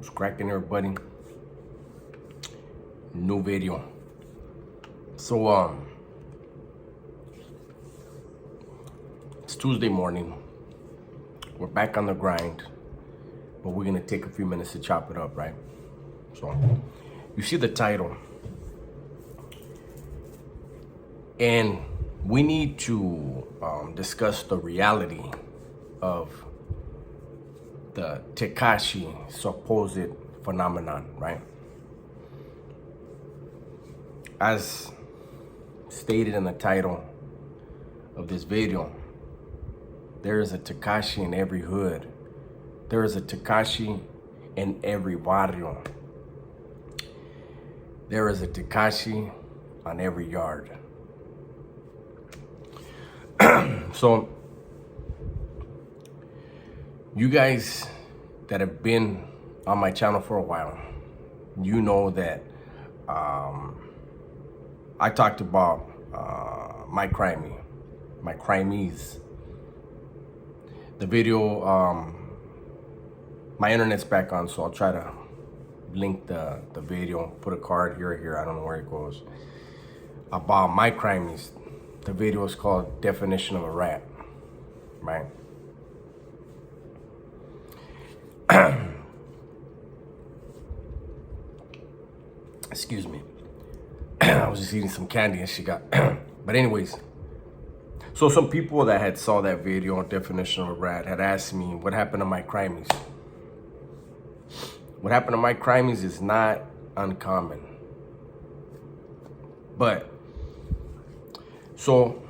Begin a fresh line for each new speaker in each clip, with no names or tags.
What's cracking, everybody? New video. So it's Tuesday morning. We're back on the grind, but we're gonna take a few minutes to chop it up, right? So you see the title, and we need to discuss the reality of the Tekashi supposed phenomenon, right? As stated in the title of this video, there is a Tekashi in every hood. There is a Tekashi in every barrio. There is a Tekashi on every yard. So, you guys that have been on my channel for a while, you know that I talked about my crimies. The video, my internet's back on, so I'll try to link the video, put a card here or here, I don't know where it goes, about my crimies. The video is called Definition of a Rat, right? Excuse me. I was just eating some candy and she got but anyways, so some people that had saw that video on Definition of a Rat had asked me what happened to my crimies. What happened to my crimies is not uncommon. But so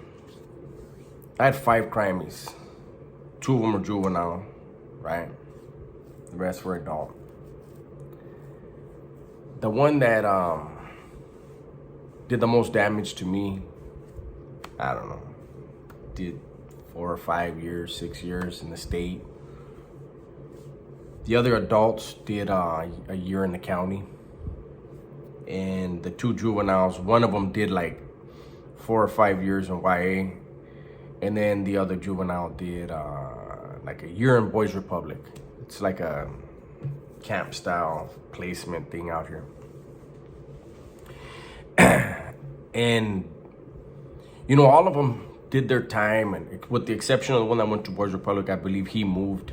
I had 5 crimies. 2 of them are juvenile, right? The rest were adult. The one that did the most damage to me, I don't know, did 4 or 5 years, 6 years in the state. The other adults did a year in the county. And the 2 juveniles, one of them did like 4 or 5 years in YA. And then the other juvenile did like a year in Boys Republic. It's like a camp style placement thing out here. And you know, all of them did their time, and with the exception of the one that went to Boys Republic, I believe he moved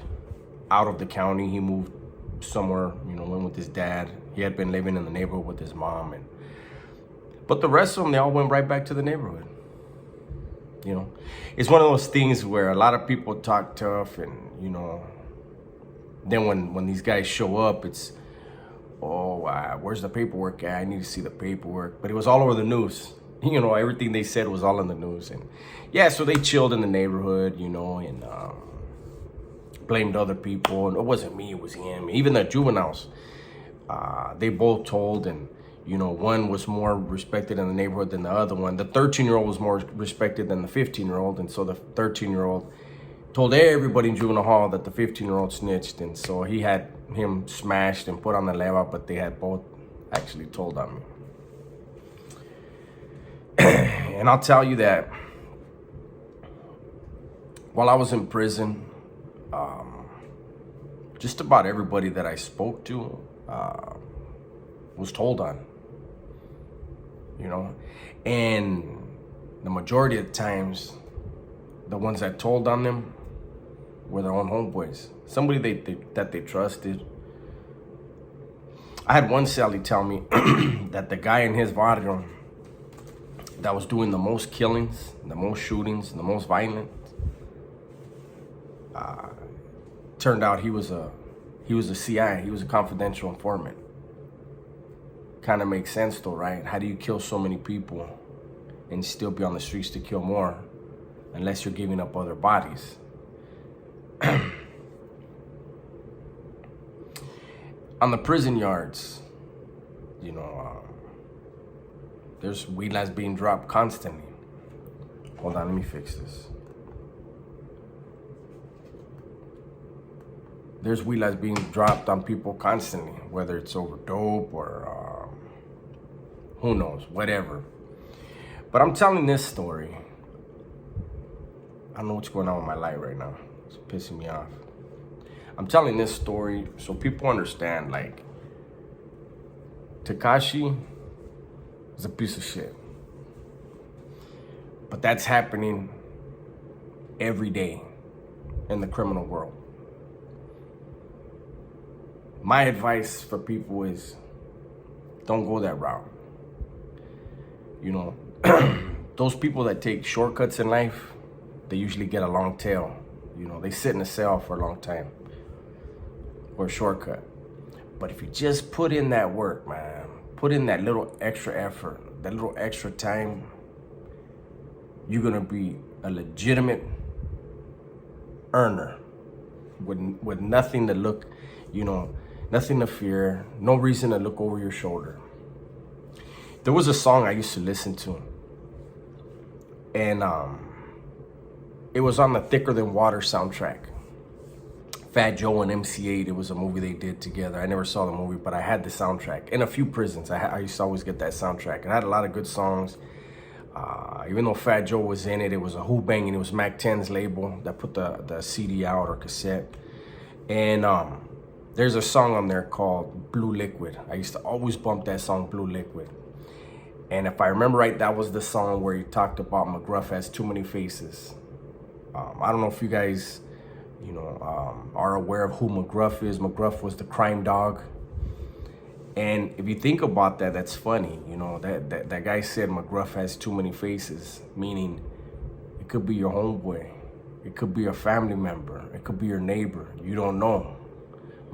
out of the county. He moved somewhere, you know, went with his dad. He had been living in the neighborhood with his mom, but the rest of them, they all went right back to the neighborhood. You know, it's one of those things where a lot of people talk tough, and you know, then when these guys show up, it's, oh, where's the paperwork at? I need to see the paperwork. But it was all over the news. You know, everything they said was all in the news. And yeah, so they chilled in the neighborhood, you know, and blamed other people. And it wasn't me, it was him. Even the juveniles, they both told, and you know, one was more respected in the neighborhood than the other one. The 13-year-old was more respected than the 15-year-old. And so the 13-year-old told everybody in juvenile hall that the 15-year-old snitched, and so he had him smashed and put on the leva, but they had both actually told on me. And I'll tell you that while I was in prison, just about everybody that I spoke to was told on, you know, and the majority of the times, the ones that told on them were their own homeboys, somebody that they trusted. I had one Sally tell me that the guy in his barrio that was doing the most killings, the most shootings, the most violent, turned out he was a CI. He was a confidential informant. Kind of makes sense though, right? How do you kill so many people and still be on the streets to kill more, unless you're giving up other bodies? On the prison yards, you know, there's weed that's being dropped constantly. Hold on, let me fix this. There's weed that's being dropped on people constantly, whether it's over dope or who knows, whatever. But I'm telling this story. I don't know what's going on with my light right now. It's pissing me off. I'm telling this story so people understand, like, Tekashi is a piece of shit. But that's happening every day in the criminal world. My advice for people is don't go that route. You know, those people that take shortcuts in life, they usually get a long tail. You know, they sit in a cell for a long time or a shortcut. But if you just put in that work, man, put in that little extra effort, that little extra time, you're gonna be a legitimate earner with nothing to look, you know, nothing to fear, no reason to look over your shoulder. There was a song I used to listen to, and it was on the Thicker Than Water soundtrack. Fat Joe and MC8, it was a movie they did together. I never saw the movie, but I had the soundtrack. In a few prisons, I used to always get that soundtrack. It had a lot of good songs. Even though Fat Joe was in it, it was a Who Bangin', it was Mac 10's label that put the CD out or cassette. And there's a song on there called Blue Liquid. I used to always bump that song, Blue Liquid. And if I remember right, that was the song where he talked about McGruff has too many faces. I don't know if you guys, you know, are aware of who McGruff is. McGruff was the crime dog. And if you think about that, that's funny. You know, that guy said McGruff has too many faces, meaning it could be your homeboy. It could be a family member. It could be your neighbor. You don't know.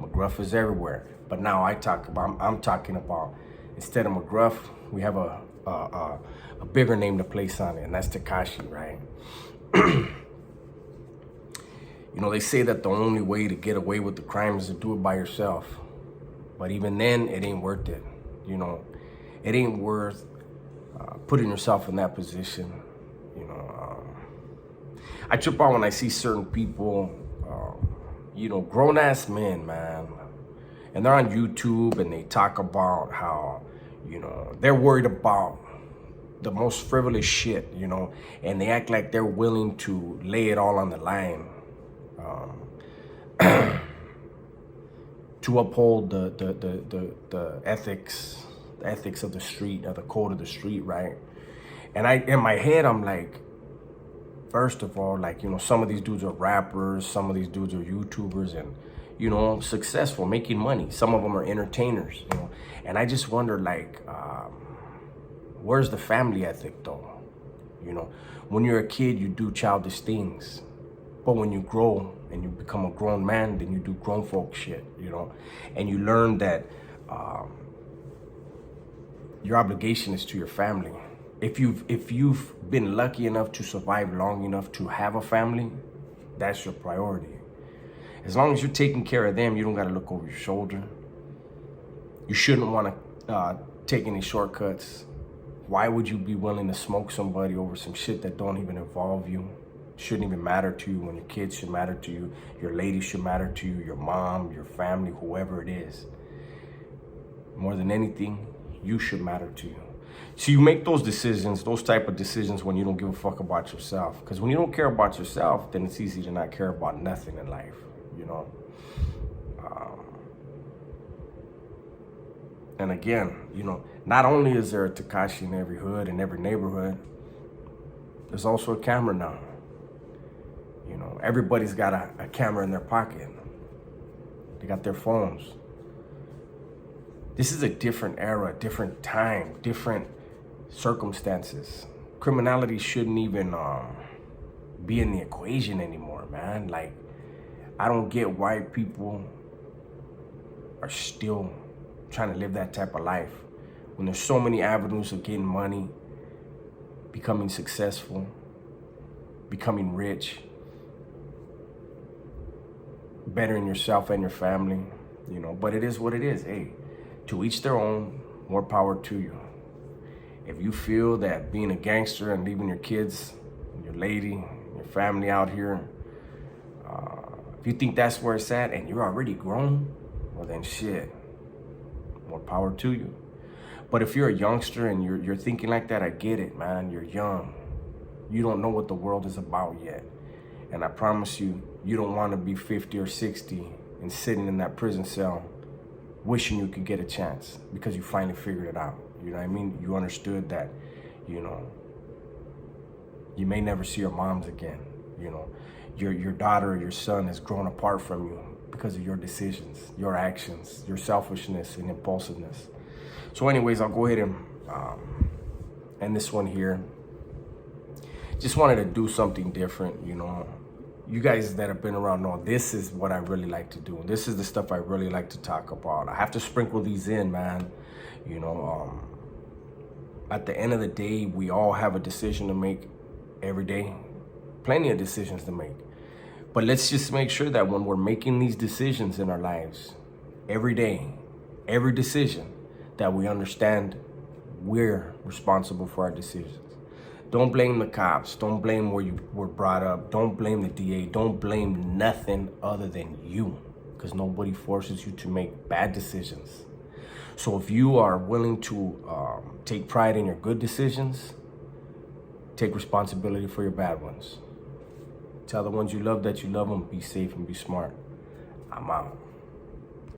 McGruff is everywhere. But now I'm talking about, instead of McGruff, we have a bigger name to place on it, and that's Tekashi, right? You know, they say that the only way to get away with the crime is to do it by yourself. But even then, it ain't worth it. You know, it ain't worth putting yourself in that position. You know, I trip out when I see certain people, you know, grown-ass men, man. And they're on YouTube and they talk about how, you know, they're worried about the most frivolous shit, you know, and they act like they're willing to lay it all on the line. To uphold the ethics of the street, or the code of the street, right? And in my head, I'm like, first of all, like, you know, some of these dudes are rappers, some of these dudes are YouTubers, and, you know, successful, making money. Some of them are entertainers, you know. And I just wonder, like, where's the family ethic, though? You know, when you're a kid, you do childish things. But when you grow and you become a grown man, then you do grown folk shit, you know? And you learn that your obligation is to your family. If you've been lucky enough to survive long enough to have a family, that's your priority. As long as you're taking care of them, you don't gotta look over your shoulder. You shouldn't wanna take any shortcuts. Why would you be willing to smoke somebody over some shit that don't even involve you? Shouldn't even matter to you, when your kids should matter to you, your lady should matter to you, your mom, your family, whoever it is. More than anything, you should matter to you. So you make those decisions, those type of decisions, when you don't give a fuck about yourself. Because when you don't care about yourself, then it's easy to not care about nothing in life, you know? And again, you know, not only is there a Tekashi in every hood, in every neighborhood, there's also a camera now. You know, everybody's got a camera in their pocket. They got their phones. This is a different era, different time, different circumstances. Criminality shouldn't even be in the equation anymore, man. Like, I don't get why people are still trying to live that type of life when there's so many avenues of getting money, becoming successful, becoming rich, bettering yourself and your family, you know. But it is what it is. Hey, to each their own, more power to you. If you feel that being a gangster and leaving your kids, your lady, your family out here, if you think that's where it's at and you're already grown, well then shit, more power to you. But if you're a youngster and you're thinking like that, I get it, man. You're young. You don't know what the world is about yet. And I promise you, you don't want to be 50 or 60 and sitting in that prison cell wishing you could get a chance because you finally figured it out. You know what I mean? You understood that, you know, you may never see your moms again. You know, your daughter or your son has grown apart from you because of your decisions, your actions, your selfishness and impulsiveness. So anyways, I'll go ahead and end this one here. Just wanted to do something different, you know. You guys that have been around know this is what I really like to do. This is the stuff I really like to talk about. I have to sprinkle these in, man. You know, at the end of the day, we all have a decision to make every day. Plenty of decisions to make. But let's just make sure that when we're making these decisions in our lives, every day, every decision, that we understand we're responsible for our decisions. Don't blame the cops. Don't blame where you were brought up. Don't blame the DA. Don't blame nothing other than you, because nobody forces you to make bad decisions. So if you are willing to take pride in your good decisions, take responsibility for your bad ones. Tell the ones you love that you love them. Be safe and be smart. I'm out.